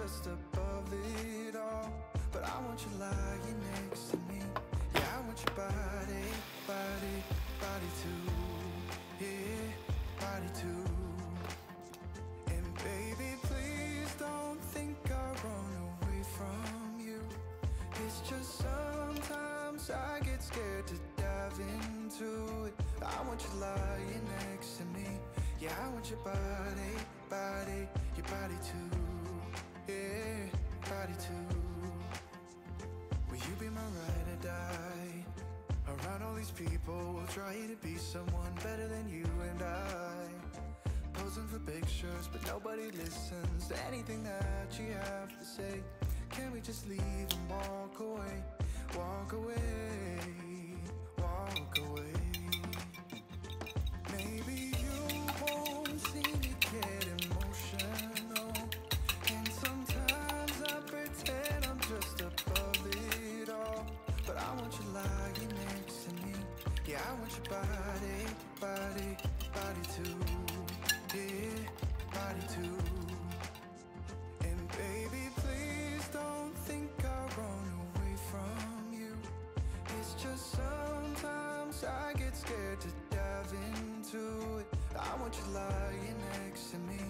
just above it all. But I want you lying next to me. Yeah, I want your body, body, body too. Yeah, body too. And baby, please don't think I'll run away from you. It's just sometimes I get scared to dive into it. I want you lying next to me. Yeah, I want your body, body, your body too. Yeah, body too. Will you be my ride or die? Around all these people, we'll try to be someone better than you and I. Posing for pictures, but nobody listens to anything that you have to say. Can we just leave and walk away? Walk away, walk away. Maybe you won't see me get emotional, and sometimes I pretend I'm just above it all. But I want you lying next to me. Yeah, I want your body, body, body too. Yeah, body too. And baby, please don't think I'll run away from you. It's just sometimes I get scared to dive into it. I want you lying next to me.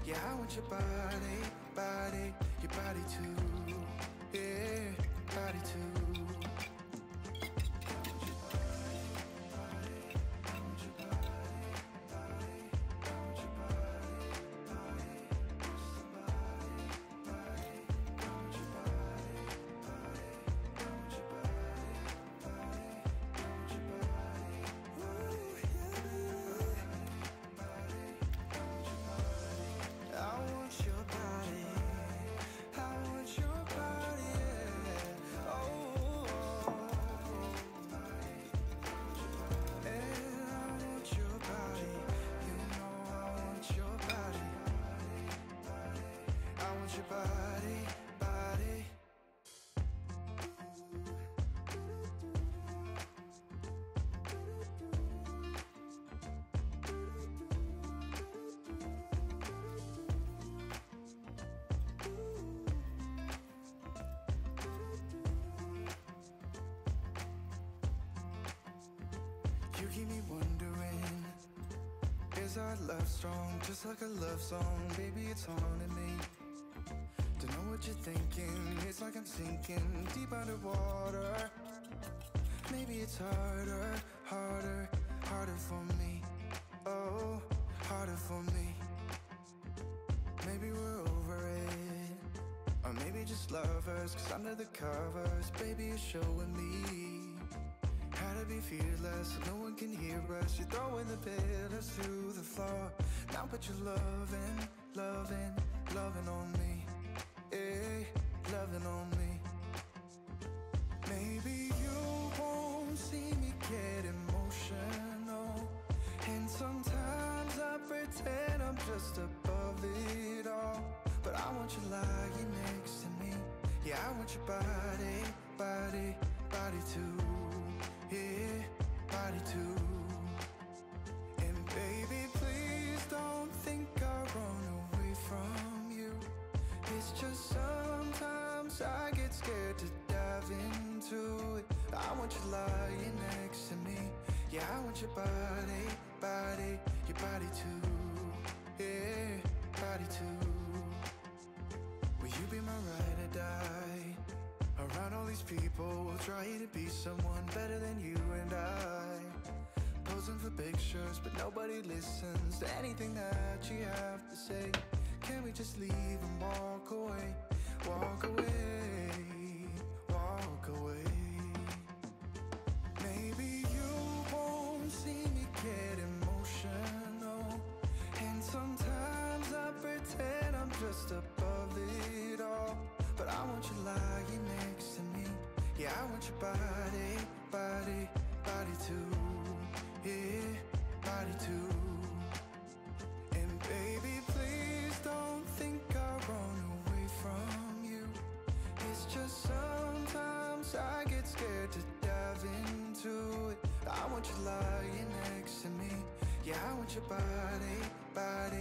Yeah, I want your body, body, your body too. Yeah, body too. You keep me wondering, is our love strong? Just like a love song, baby, it's haunting me. Don't know what you're thinking, it's like I'm sinking deep underwater. Maybe it's harder, harder, harder for me. Oh, harder for me. Maybe we're over it, or maybe just lovers, 'cause under the covers, baby, you're showing me how to be fearless, so no one can hear us. You're throwing the pillars to the floor. Now put your loving, loving, loving on me. Eh, loving on me. Maybe you won't see me get emotional, and sometimes I pretend I'm just above it all. But I want you lying next to me. Yeah, I want your body, body, body too. Yeah, body too. And baby, please don't think I'll run away from you. It's just sometimes I get scared to dive into it. I want you lying next to me. Yeah, I want your body, body, your body too. Yeah, body too. Will you be my ride or die? Around all these people, we'll try to be someone better than you and I. Posing for pictures, but nobody listens to anything that you have to say. Can we just leave and walk away? Walk away, walk away. Maybe you won't see me get emotional, and sometimes I pretend I'm just above it all. But I want you lying next to me. Yeah, I want your body, body, body too. Yeah, body too. And baby, please don't think I'll run away from you. It's just sometimes I get scared to dive into it. I want you lying next to me. Yeah, I want your body, body,